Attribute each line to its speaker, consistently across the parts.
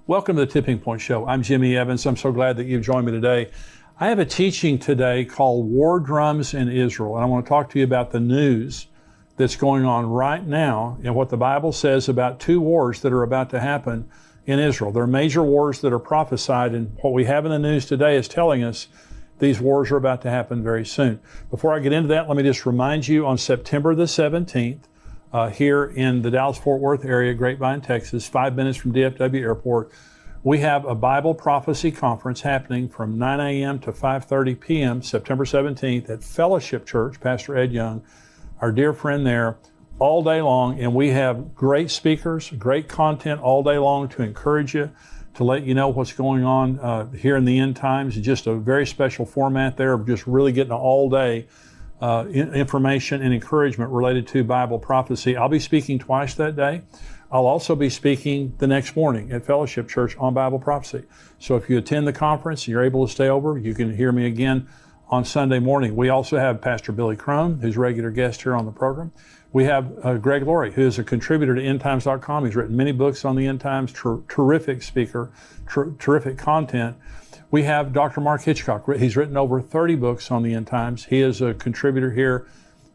Speaker 1: Welcome to the Tipping Point Show. I'm Jimmy Evans. I'm so glad that you've joined me today. I have a teaching today called War Drums in Israel, and I want to talk to you about the news that's going on right now and what the Bible says about two wars that are about to happen in Israel. There are major wars that are prophesied, and what we have in the news today is telling us these wars are about to happen very soon. Before I get into that, let me just remind you on September the 17th, here in the Dallas-Fort Worth area, Grapevine, Texas, 5 minutes from DFW Airport, we have a Bible Prophecy Conference happening from 9 a.m. to 5:30 p.m. September 17th at Fellowship Church, Pastor Ed Young, our dear friend there, all day long. And we have great speakers, great content all day long to encourage you, to let you know what's going on here in the end times. Just a very special format there of just really getting all day information and encouragement related to Bible prophecy. I'll be speaking twice that day. I'll also be speaking the next morning at Fellowship Church on Bible prophecy. So if you attend the conference and you're able to stay over, you can hear me again on Sunday morning. We also have Pastor Billy Crone, who's a regular guest here on the program. We have Greg Laurie, who is a contributor to endtimes.com. He's written many books on the end times, terrific speaker, terrific content. We have Dr. Mark Hitchcock. He's written over 30 books on the end times. He is a contributor here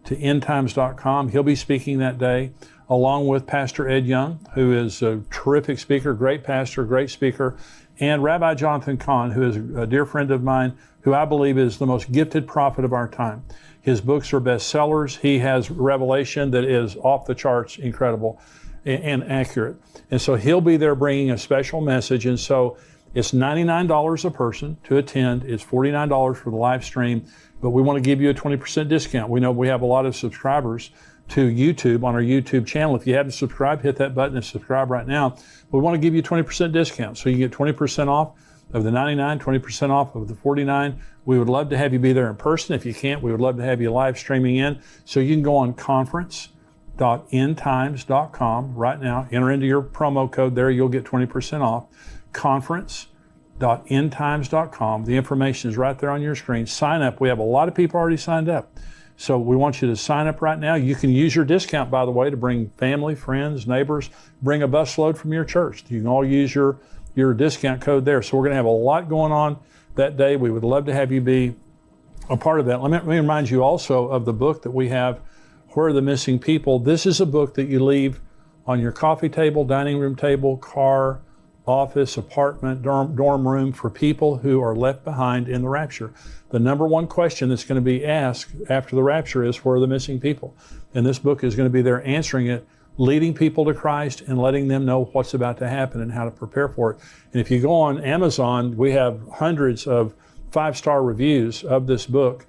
Speaker 1: to endtimes.com. He'll be speaking that day, along with Pastor Ed Young, who is a terrific speaker, great pastor, great speaker, and Rabbi Jonathan Cahn, who is a dear friend of mine, who I believe is the most gifted prophet of our time. His books are bestsellers. He has revelation that is off the charts, incredible and accurate. And so he'll be there bringing a special message. And so it's $99 a person to attend. It's $49 for the live stream, but we want to give you a 20% discount. We know we have a lot of subscribers to YouTube on our YouTube channel. If you haven't subscribed, hit that button and subscribe right now. We want to give you a 20% discount. So you get 20% off of the 99, 20% off of the 49. We would love to have you be there in person. If you can't, we would love to have you live streaming in. So you can go on conference.endtimes.com right now. Enter into your promo code there. You'll get 20% off. Conference.endtimes.com. The information is right there on your screen. Sign up. We have a lot of people already signed up. So we want you to sign up right now. You can use your discount, by the way, to bring family, friends, neighbors, bring a busload from your church. You can all use your discount code there. So we're going to have a lot going on that day. We would love to have you be a part of that. Let me remind you also of the book that we have, Where Are the Missing People? This is a book that you leave on your coffee table, dining room table, car, office, apartment, dorm room for people who are left behind in the rapture. The number one question that's going to be asked after the rapture is, where are the missing people? And this book is going to be there answering it, leading people to Christ and letting them know what's about to happen and how to prepare for it. And if you go on Amazon, we have hundreds of 5-star reviews of this book,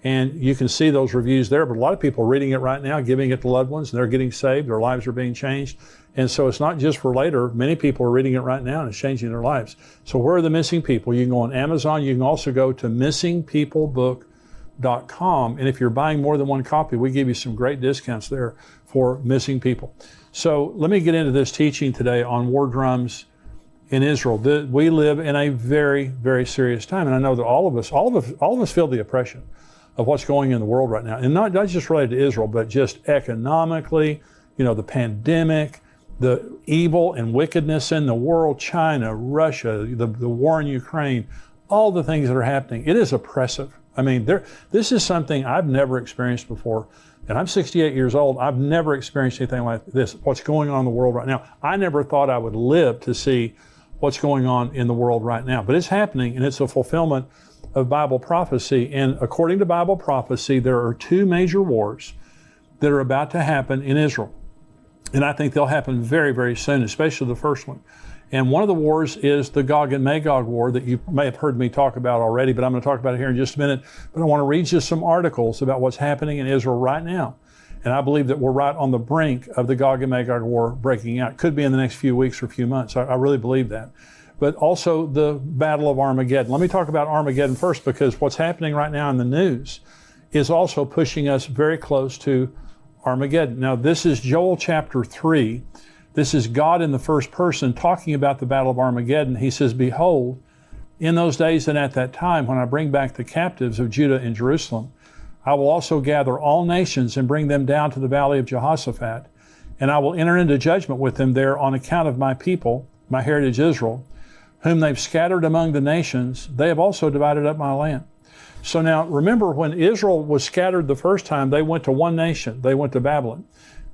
Speaker 1: and you can see those reviews there. But a lot of people are reading it right now, giving it to loved ones, and they're getting saved. Their lives are being changed. And so it's not just for later. Many people are reading it right now and it's changing their lives. So where are the missing people? You can go on Amazon. You can also go to missingpeoplebook.com. And if you're buying more than one copy, we give you some great discounts there for missing people. So let me get into this teaching today on war drums in Israel. We live in a very, very serious time. And I know that all of us feel the oppression of what's going in the world right now. And not just related to Israel, but just economically, the pandemic, the evil and wickedness in the world, China, Russia, the war in Ukraine, all the things that are happening. It is oppressive. I mean, this is something I've never experienced before. And I'm 68 years old. I've never experienced anything like this, what's going on in the world right now. I never thought I would live to see what's going on in the world right now. But it's happening, and it's a fulfillment of Bible prophecy. And according to Bible prophecy, there are two major wars that are about to happen in Israel. And I think they'll happen very, very soon, especially the first one. And one of the wars is the Gog and Magog war that you may have heard me talk about already, but I'm going to talk about it here in just a minute. But I want to read you some articles about what's happening in Israel right now. And I believe that we're right on the brink of the Gog and Magog war breaking out. Could be in the next few weeks or few months. I really believe that. But also the Battle of Armageddon. Let me talk about Armageddon first, because what's happening right now in the news is also pushing us very close to Armageddon. Now, this is Joel chapter 3. This is God in the first person talking about the Battle of Armageddon. He says, "Behold, in those days and at that time, when I bring back the captives of Judah and Jerusalem, I will also gather all nations and bring them down to the valley of Jehoshaphat, and I will enter into judgment with them there on account of my people, my heritage Israel, whom they've scattered among the nations, they have also divided up my land. So now remember, when Israel was scattered the first time, they went to one nation. They went to Babylon.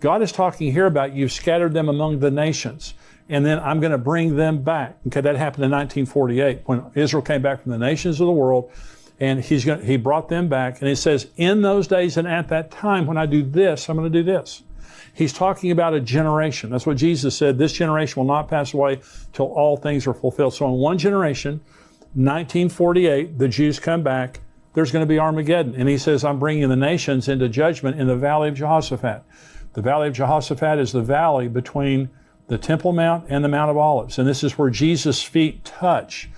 Speaker 1: God is talking here about you've scattered them among the nations, and then I'm going to bring them back. Okay, that happened in 1948 when Israel came back from the nations of the world, and he brought them back. And it says, in those days and at that time, when I do this, I'm going to do this. He's talking about a generation. That's what Jesus said. This generation will not pass away till all things are fulfilled. So in one generation, 1948, the Jews come back. There's going to be Armageddon. And he says, I'm bringing the nations into judgment in the valley of Jehoshaphat. The valley of Jehoshaphat is the valley between the Temple Mount and the Mount of Olives. And this is where Jesus' feet touch.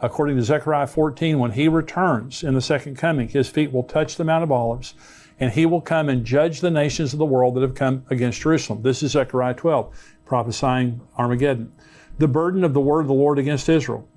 Speaker 1: According to Zechariah 14, when he returns in the second coming, his feet will touch the Mount of Olives, and he will come and judge the nations of the world that have come against Jerusalem. This is Zechariah 12, prophesying Armageddon. The burden of the word of the Lord against Israel.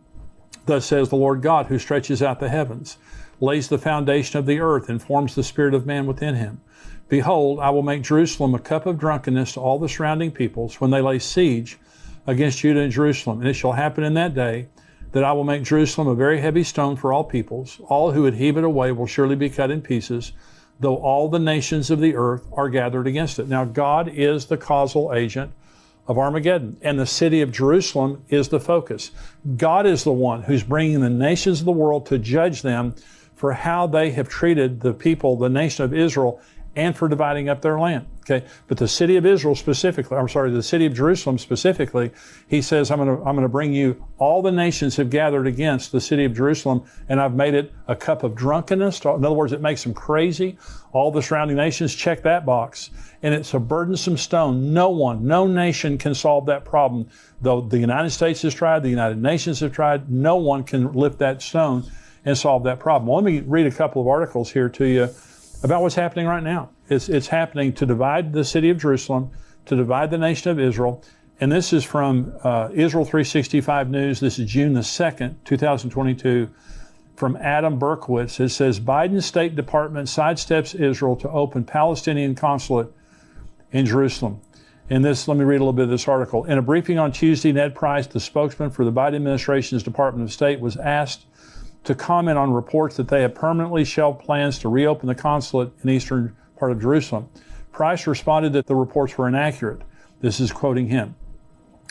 Speaker 1: Thus says the Lord God, who stretches out the heavens, lays the foundation of the earth, and forms the spirit of man within him. Behold, I will make Jerusalem a cup of drunkenness to all the surrounding peoples when they lay siege against Judah and Jerusalem. And it shall happen in that day that I will make Jerusalem a very heavy stone for all peoples. All who would heave it away will surely be cut in pieces, though all the nations of the earth are gathered against it. Now, God is the causal agent of Armageddon, and the city of Jerusalem is the focus. God is the one who's bringing the nations of the world to judge them for how they have treated the people, the nation of Israel, and for dividing up their land. Okay, but the city of Israel specifically, the city of Jerusalem specifically, he says, I'm going to bring you, all the nations have gathered against the city of Jerusalem, and I've made it a cup of drunkenness. In other words, it makes them crazy. All the surrounding nations, check that box. And it's a burdensome stone. No nation can solve that problem. Though the United States has tried, the United Nations have tried, no one can lift that stone and solve that problem. Well, let me read a couple of articles here to you about what's happening right now. It's happening to divide the city of Jerusalem, to divide the nation of Israel. And this is from Israel 365 News. This is June the 2nd, 2022, from Adam Berkowitz. It says, Biden's State Department sidesteps Israel to open Palestinian consulate in Jerusalem. And this, let me read a little bit of this article. In a briefing on Tuesday, Ned Price, the spokesman for the Biden administration's Department of State, was asked to comment on reports that they have permanently shelved plans to reopen the consulate in eastern part of Jerusalem. Price responded that the reports were inaccurate. This is quoting him.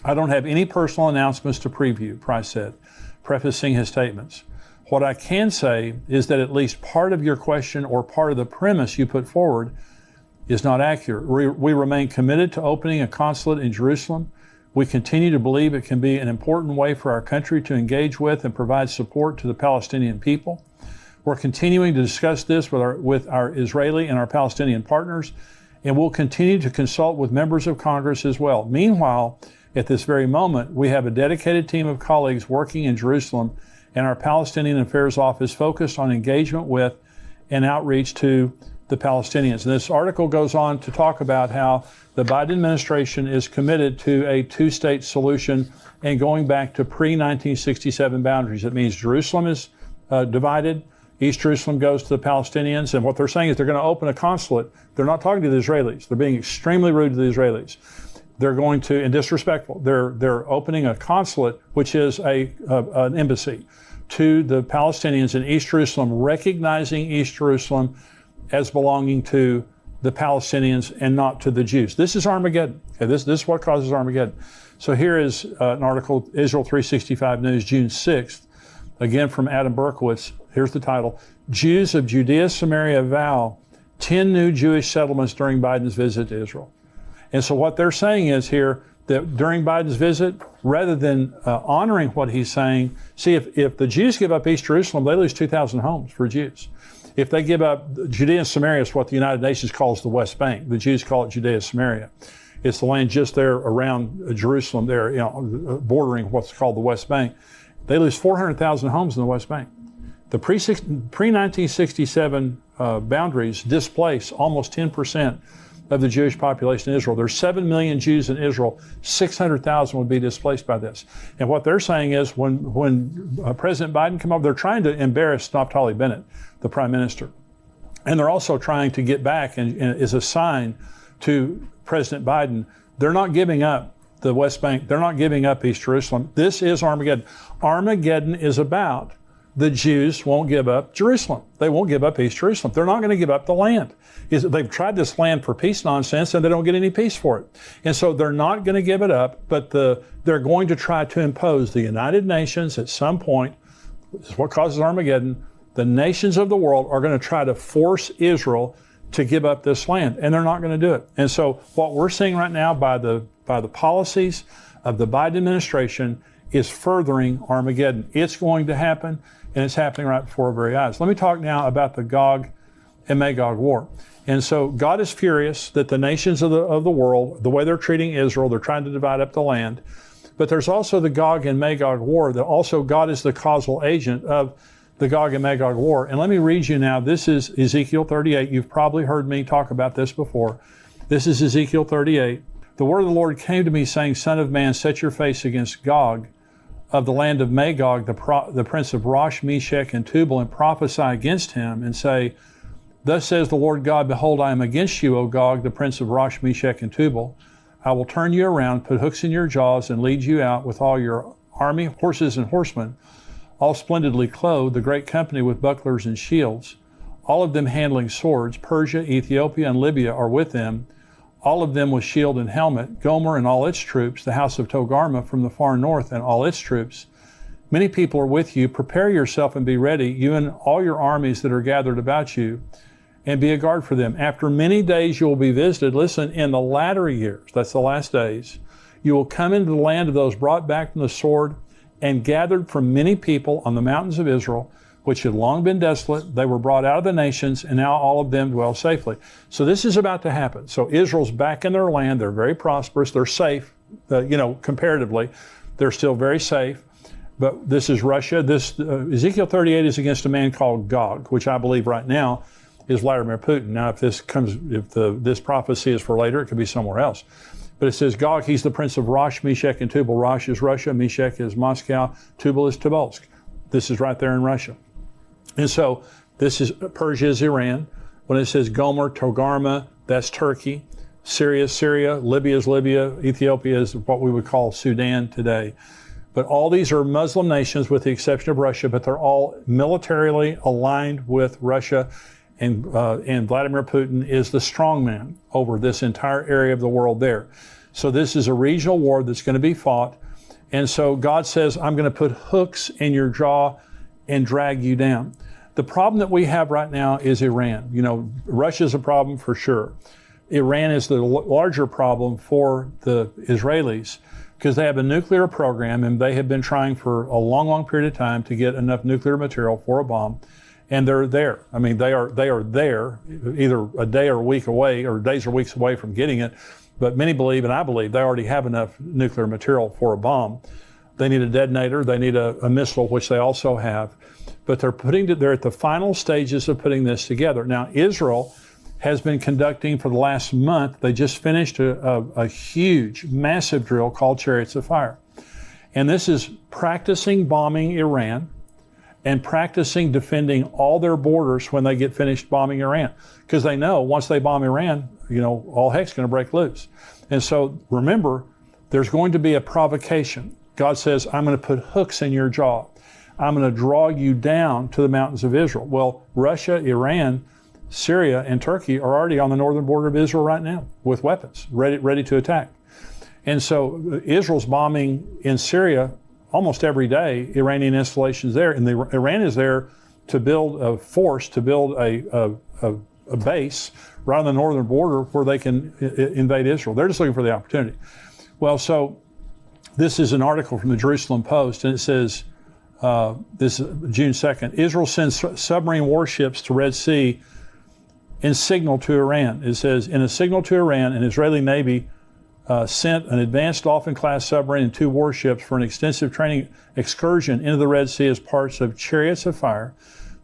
Speaker 1: I don't have any personal announcements to preview, Price said, prefacing his statements. What I can say is that at least part of your question or part of the premise you put forward is not accurate. We remain committed to opening a consulate in Jerusalem. We continue to believe it can be an important way for our country to engage with and provide support to the Palestinian people. We're continuing to discuss this with our Israeli and our Palestinian partners, and we'll continue to consult with members of Congress as well. Meanwhile, at this very moment, we have a dedicated team of colleagues working in Jerusalem and our Palestinian Affairs Office focused on engagement with and outreach to the Palestinians. And this article goes on to talk about how the Biden administration is committed to a two-state solution and going back to pre-1967 boundaries. It means Jerusalem is divided. East Jerusalem goes to the Palestinians, and what they're saying is they're going to open a consulate. They're not talking to the Israelis. They're being extremely rude to the Israelis. They're going to, and disrespectful. They're opening a consulate, which is an embassy, to the Palestinians in East Jerusalem, recognizing East Jerusalem as belonging to the Palestinians and not to the Jews. This is Armageddon. Okay, this is what causes Armageddon. So here is an article, Israel 365 News, June 6th, again from Adam Berkowitz. Here's the title, Jews of Judea, Samaria vow 10 new Jewish settlements during Biden's visit to Israel. And so what they're saying is here that during Biden's visit, rather than honoring what he's saying, see, if the Jews give up East Jerusalem, they lose 2,000 homes for Jews. If they give up Judea and Samaria, is what the United Nations calls the West Bank. The Jews call it Judea and Samaria. It's the land just there around Jerusalem, there, bordering what's called the West Bank. They lose 400,000 homes in the West Bank. The pre-1967 boundaries displace almost 10% of the Jewish population in Israel. There's 7 million Jews in Israel. 600,000 would be displaced by this. And what they're saying is when President Biden come over, they're trying to embarrass Naftali Bennett, the prime minister. And they're also trying to get back, and as a sign to President Biden, they're not giving up the West Bank. They're not giving up East Jerusalem. This is Armageddon. Armageddon is about the Jews won't give up Jerusalem. They won't give up East Jerusalem. They're not going to give up the land. They've tried this land for peace nonsense, and they don't get any peace for it. And so they're not going to give it up, but they're going to try to impose the United Nations at some point. This is what causes Armageddon. The nations of the world are going to try to force Israel to give up this land, and they're not going to do it. And so what we're seeing right now by the policies of the Biden administration is furthering Armageddon. It's going to happen, and it's happening right before our very eyes. Let me talk now about the Gog and Magog war. And so God is furious that the nations of the world, the way they're treating Israel, they're trying to divide up the land. But there's also the Gog and Magog war, that also God is the causal agent of the Gog and Magog war. And let me read you now. This is Ezekiel 38. You've probably heard me talk about this before. This is Ezekiel 38. The word of the Lord came to me, saying, Son of man, set your face against Gog of the land of Magog, the prince of Rosh, Meshech, and Tubal, and prophesy against him, and say, Thus says the Lord God, Behold, I am against you, O Gog, the prince of Rosh, Meshech, and Tubal. I will turn you around, put hooks in your jaws, and lead you out with all your army, horses and horsemen, all splendidly clothed, the great company with bucklers and shields, all of them handling swords. Persia, Ethiopia, and Libya are with them, all of them with shield and helmet. Gomer and all its troops, the house of Togarmah from the far north and all its troops. Many people are with you. Prepare yourself and be ready, you and all your armies that are gathered about you, and be a guard for them. After many days you will be visited. Listen, in the latter years, that's the last days, you will come into the land of those brought back from the sword and gathered from many people on the mountains of Israel, which had long been desolate. They were brought out of the nations, and now all of them dwell safely. So this is about to happen. So Israel's back in their land. They're very prosperous. They're safe, comparatively. They're still very safe. But this is Russia. This Ezekiel 38 is against a man called Gog, which I believe right now is Vladimir Putin. Now, if this prophecy is for later, it could be somewhere else. But it says Gog, he's the prince of Rosh, Meshech, and Tubal. Rosh is Russia, Meshech is Moscow, Tubal is Tobolsk. This is right there in Russia. And so this is Persia is Iran. When it says Gomer, Togarmah, that's Turkey. Syria is Syria. Libya is Libya. Ethiopia is what we would call Sudan today. But all these are Muslim nations with the exception of Russia, but they're all militarily aligned with Russia. And Vladimir Putin is the strongman over this entire area of the world there. So this is a regional war that's going to be fought. And so God says, I'm going to put hooks in your jaw and drag you down. The problem that we have right now is Iran. Russia's a problem for sure. Iran is the larger problem for the Israelis because they have a nuclear program, and they have been trying for a long, long period of time to get enough nuclear material for a bomb. And they're there. I mean, they are there, either a day or a week away, or days or weeks away from getting it. But many believe, and I believe, they already have enough nuclear material for a bomb. They need a detonator. They need a missile, which they also have. But they're at the final stages of putting this together. Now, Israel has been conducting for the last month. They just finished a huge, massive drill called Chariots of Fire. And this is practicing bombing Iran and practicing defending all their borders when they get finished bombing Iran. Because they know once they bomb Iran, all heck's going to break loose. And so remember, there's going to be a provocation. God says, I'm going to put hooks in your jaw. I'm going to draw you down to the mountains of Israel. Well, Russia, Iran, Syria, and Turkey are already on the northern border of Israel right now with weapons, ready to attack. And so Israel's bombing in Syria almost every day, Iranian installations there, and Iran is there to build a force, to build a base right on the northern border where they can invade Israel. They're just looking for the opportunity. Well, so this is an article from the Jerusalem Post, and it says, this is June 2nd, Israel sends submarine warships to Red Sea in signal to Iran. It says, in a signal to Iran, an Israeli Navy sent an advanced Dolphin-class submarine and 2 warships for an extensive training excursion into the Red Sea as parts of Chariots of Fire,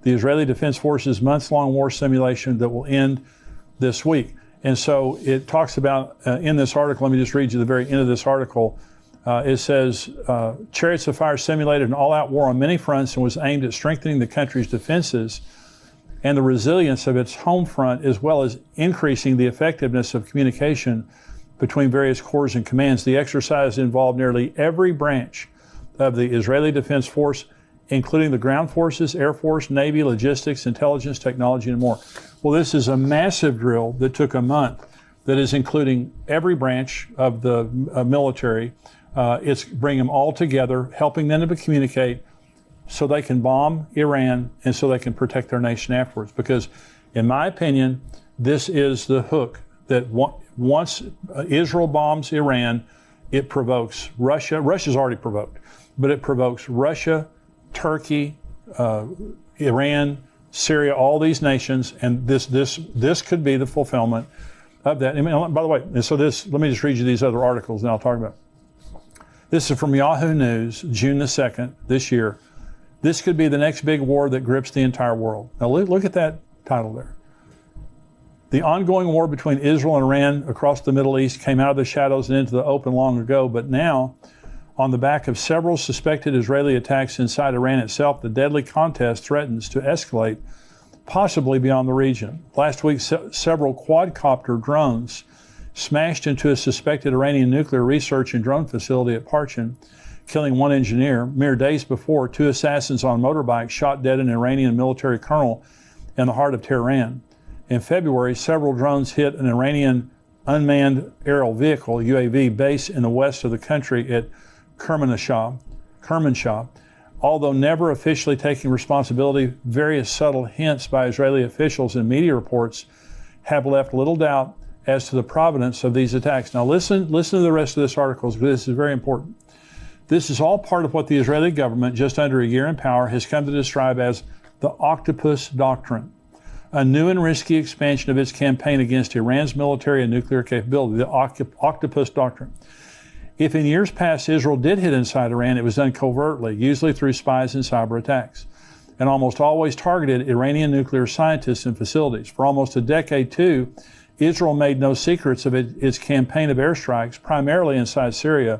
Speaker 1: the Israeli Defense Forces' months-long war simulation that will end this week. And so it talks about, in this article, let me just read you the very end of this article. It says, Chariots of Fire simulated an all-out war on many fronts and was aimed at strengthening the country's defenses and the resilience of its home front, as well as increasing the effectiveness of communication between various corps and commands. The exercise involved nearly every branch of the Israeli Defense Force, including the ground forces, Air Force, Navy, logistics, intelligence, technology, and more. Well, this is a massive drill that took a month that is including every branch of the military. It's bringing them all together, helping them to communicate so they can bomb Iran and so they can protect their nation afterwards. Because, in my opinion, this is the hook that once Israel bombs Iran, it provokes Russia. Russia's already provoked, but it provokes Russia, Turkey, Iran, Syria, all these nations, and this could be the fulfillment of that. I mean, by the way, and so let me just read you these other articles and I'll talk about it. This is from Yahoo News, June the 2nd, this year. This could be the next big war that grips the entire world. Now look at that title there. The ongoing war between Israel and Iran across the Middle East came out of the shadows and into the open long ago, but now, on the back of several suspected Israeli attacks inside Iran itself, the deadly contest threatens to escalate, possibly beyond the region. Last week, several quadcopter drones smashed into a suspected Iranian nuclear research and drone facility at Parchin, killing one engineer. Mere days before, two assassins on motorbikes shot dead an Iranian military colonel in the heart of Tehran. In February, several drones hit an Iranian unmanned aerial vehicle, UAV, base in the west of the country at Kermanshah. Although never officially taking responsibility, various subtle hints by Israeli officials and media reports have left little doubt as to the provenance of these attacks. Now listen to the rest of this article, because this is very important. This is all part of what the Israeli government, just under a year in power, has come to describe as the Octopus Doctrine, a new and risky expansion of its campaign against Iran's military and nuclear capability, the Octopus Doctrine. If in years past Israel did hit inside Iran, it was done covertly, usually through spies and cyber attacks, and almost always targeted Iranian nuclear scientists and facilities. For almost a decade, too, Israel made no secrets of its campaign of airstrikes, primarily inside Syria,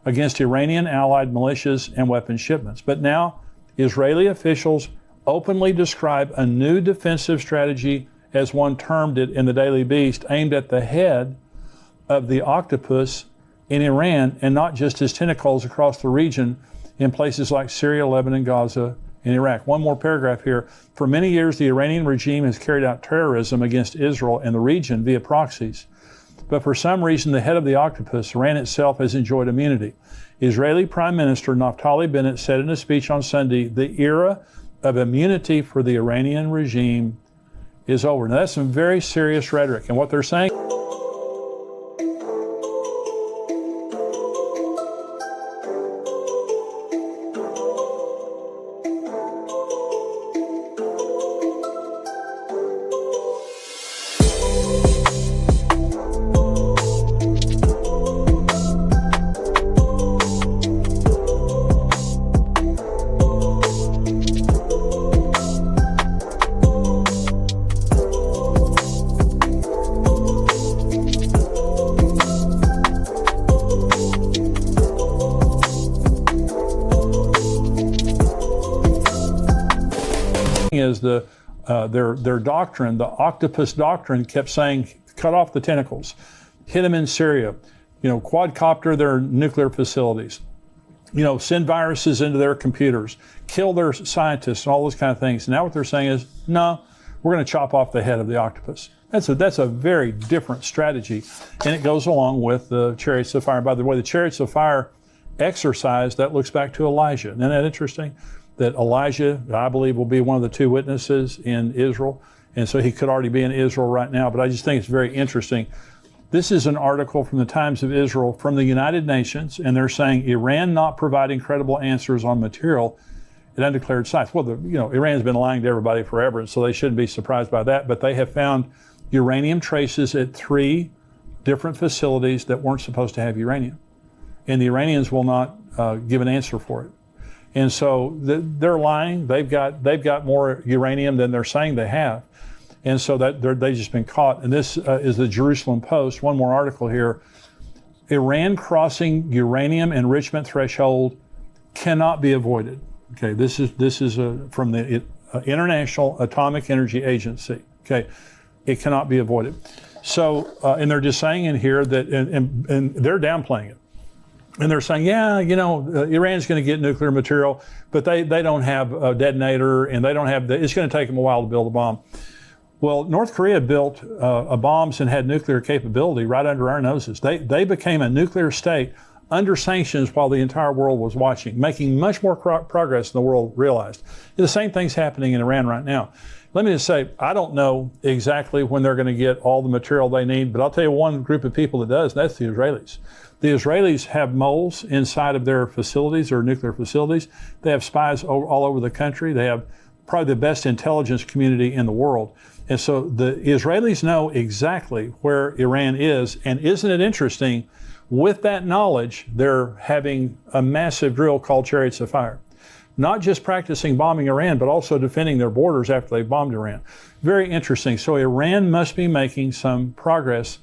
Speaker 1: against Iranian allied militias and weapons shipments. But now, Israeli officials openly describe a new defensive strategy, as one termed it in the Daily Beast, aimed at the head of the octopus in Iran, and not just his tentacles across the region in places like Syria, Lebanon, Gaza, and Iraq. One more paragraph here. For many years, the Iranian regime has carried out terrorism against Israel and the region via proxies. But for some reason, the head of the octopus, Iran itself, has enjoyed immunity. Israeli Prime Minister Naftali Bennett said in a speech on Sunday, the era of immunity for the Iranian regime is over. Now, that's some very serious rhetoric. And what they're saying is their doctrine, the Octopus Doctrine, kept saying, cut off the tentacles, hit them in Syria, quadcopter their nuclear facilities, send viruses into their computers, kill their scientists, and all those kind of things. Now what they're saying is, no, we're going to chop off the head of the octopus. That's a very different strategy, and it goes along with the chariots of fire. And by the way, the chariots of fire exercise, that looks back to Elijah. Isn't that interesting? That Elijah, I believe, will be one of the two witnesses in Israel. And so he could already be in Israel right now. But I just think it's very interesting. This is an article from the Times of Israel from the United Nations, and they're saying Iran not providing credible answers on material at undeclared sites. Well, Iran's been lying to everybody forever, and so they shouldn't be surprised by that. But they have found uranium traces at 3 different facilities that weren't supposed to have uranium. And the Iranians will not give an answer for it. And so they're lying. They've got more uranium than they're saying they have. And so they've just been caught. And this is the Jerusalem Post. One more article here. Iran crossing uranium enrichment threshold cannot be avoided. Okay, this is from the International Atomic Energy Agency. Okay, it cannot be avoided. So, and they're just saying in here that, and they're downplaying it. And they're saying, yeah, Iran's going to get nuclear material, but they don't have a detonator, and they don't have, it's going to take them a while to build a bomb. Well, North Korea built bombs and had nuclear capability right under our noses. They became a nuclear state under sanctions while the entire world was watching, making much more progress than the world realized. The same thing's happening in Iran right now. Let me just say, I don't know exactly when they're going to get all the material they need, but I'll tell you one group of people that does, and that's the Israelis. The Israelis have moles inside of their facilities, or nuclear facilities. They have spies all over the country. They have probably the best intelligence community in the world. And so the Israelis know exactly where Iran is. And isn't it interesting, with that knowledge, they're having a massive drill called Chariots of Fire. Not just practicing bombing Iran, but also defending their borders after they bombed Iran. Very interesting. So Iran must be making some progress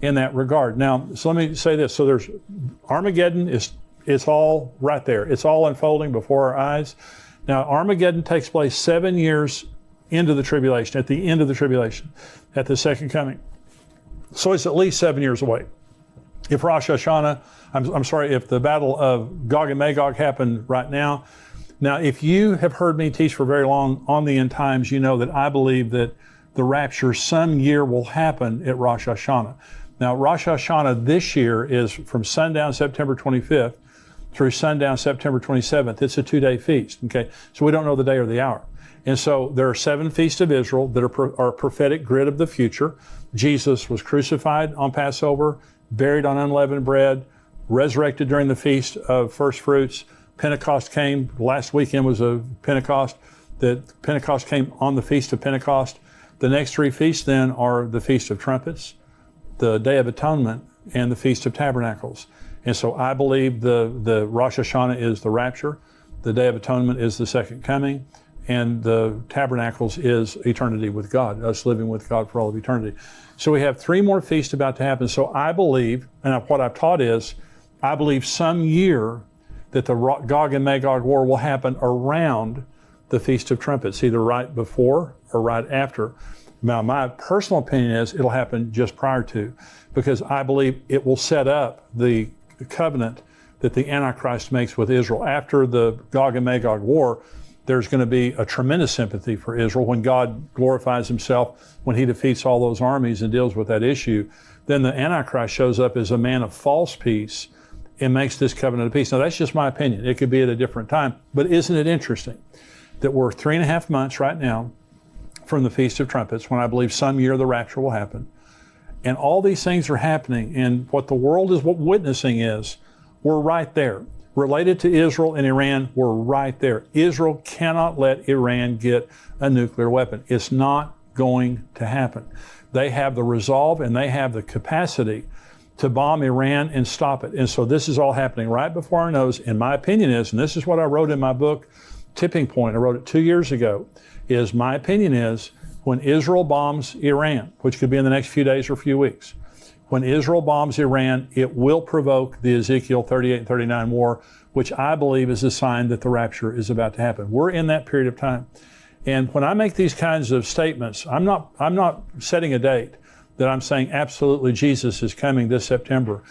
Speaker 1: in that regard. Now, so let me say this. So there's Armageddon, it's all right there. It's all unfolding before our eyes. Now, Armageddon takes place 7 years into the tribulation, at the end of the tribulation, at the second coming. So it's at least 7 years away. If Rosh Hashanah, I'm sorry, if the battle of Gog and Magog happened right now. Now, if you have heard me teach for very long on the end times, you know that I believe that the rapture some year will happen at Rosh Hashanah. Now, Rosh Hashanah this year is from sundown September 25th through sundown September 27th. It's a 2-day feast, okay? So we don't know the day or the hour. And so there are 7 feasts of Israel that are a prophetic grid of the future. Jesus was crucified on Passover, buried on unleavened bread, resurrected during the Feast of First Fruits. Pentecost came. Last weekend was a Pentecost. Pentecost came on the Feast of Pentecost. The next 3 feasts then are the Feast of Trumpets, the Day of Atonement, and the Feast of Tabernacles. And so I believe the Rosh Hashanah is the rapture, the Day of Atonement is the second coming, and the Tabernacles is eternity with God, us living with God for all of eternity. So we have 3 more feasts about to happen. So I believe, and what I've taught is, I believe some year that the Gog and Magog war will happen around the Feast of Trumpets, either right before or right after. Now, my personal opinion is it'll happen just prior to, because I believe it will set up the covenant that the Antichrist makes with Israel. After the Gog and Magog war, there's going to be a tremendous sympathy for Israel when God glorifies himself, when he defeats all those armies and deals with that issue. Then the Antichrist shows up as a man of false peace and makes this covenant of peace. Now, that's just my opinion. It could be at a different time. But isn't it interesting that we're 3.5 months right now from the Feast of Trumpets, when I believe some year the rapture will happen. And all these things are happening, and what the world is witnessing is, we're right there. Related to Israel and Iran, we're right there. Israel cannot let Iran get a nuclear weapon. It's not going to happen. They have the resolve and they have the capacity to bomb Iran and stop it. And so this is all happening right before our nose. And my opinion is, and this is what I wrote in my book, Tipping Point, I wrote it 2 years ago, is my opinion is when Israel bombs Iran, which could be in the next few days or few weeks, when Israel bombs Iran, it will provoke the Ezekiel 38 and 39 war, which I believe is a sign that the rapture is about to happen. We're in that period of time. And when I make these kinds of statements, I'm not setting a date that I'm saying absolutely Jesus is coming this September.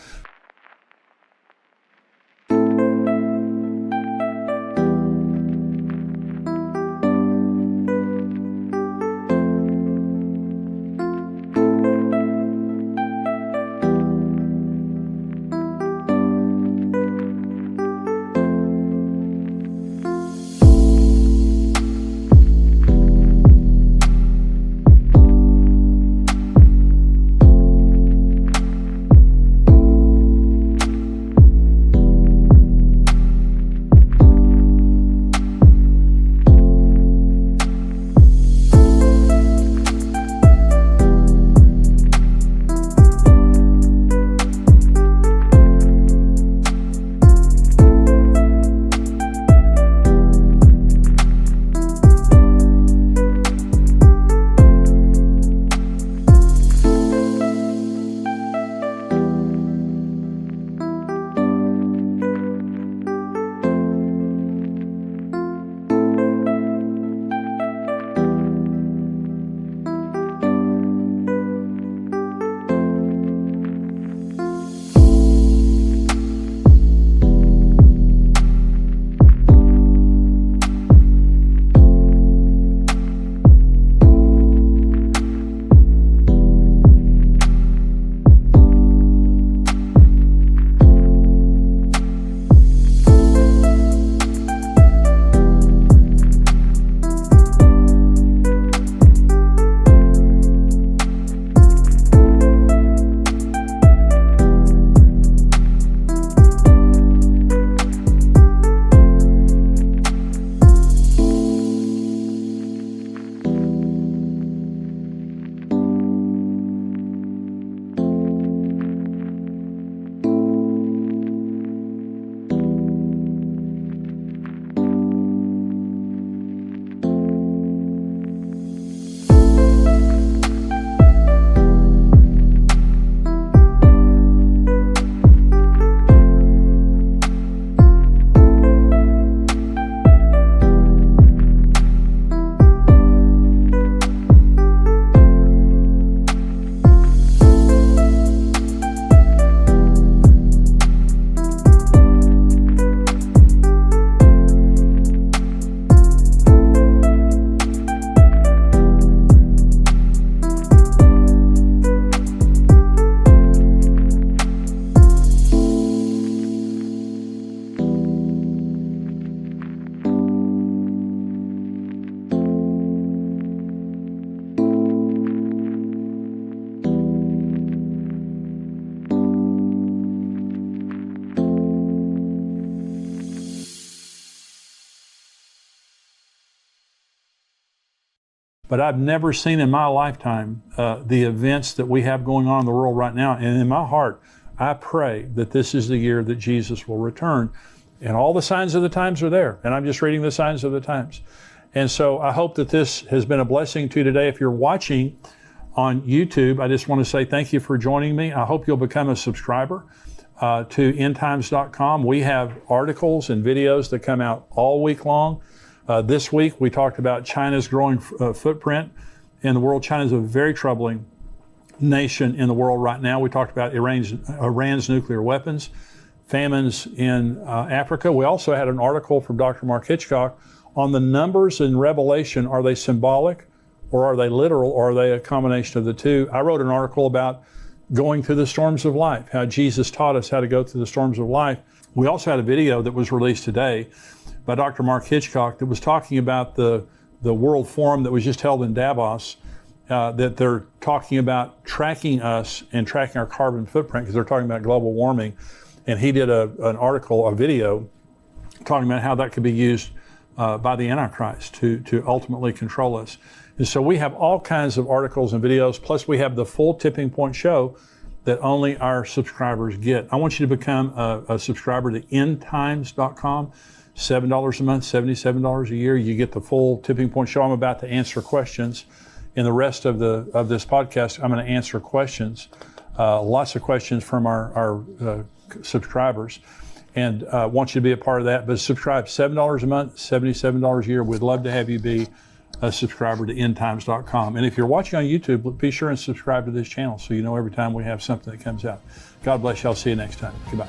Speaker 1: but I've never seen in my lifetime the events that we have going on in the world right now. And in my heart, I pray that this is the year that Jesus will return. And all the signs of the times are there. And I'm just reading the signs of the times. And so I hope that this has been a blessing to you today. If you're watching on YouTube, I just want to say thank you for joining me. I hope you'll become a subscriber to endtimes.com. We have articles and videos that come out all week long. This week we talked about China's growing footprint in the world. China is a very troubling nation in the world right now. We talked about Iran's nuclear weapons, famines in Africa. We also had an article from Dr. Mark Hitchcock on the numbers in Revelation. Are they symbolic or are they literal or are they a combination of the two? I wrote an article about going through the storms of life, how Jesus taught us how to go through the storms of life. We also had a video that was released today by Dr. Mark Hitchcock that was talking about the World Forum that was just held in Davos, that they're talking about tracking us and tracking our carbon footprint because they're talking about global warming. And he did an article, a video, talking about how that could be used by the Antichrist to ultimately control us. And so we have all kinds of articles and videos, plus we have the full Tipping Point show that only our subscribers get. I want you to become a subscriber to endtimes.com, $7 a month, $77 a year. You get the full Tipping Point show. I'm about to answer questions. In the rest of this podcast, I'm going to answer questions, lots of questions from our subscribers. And want you to be a part of that. But subscribe, $7 a month, $77 a year. We'd love to have you be a subscriber to endtimes.com. And if you're watching on YouTube, be sure and subscribe to this channel so you know every time we have something that comes out. God bless you. I'll see you next time. Goodbye.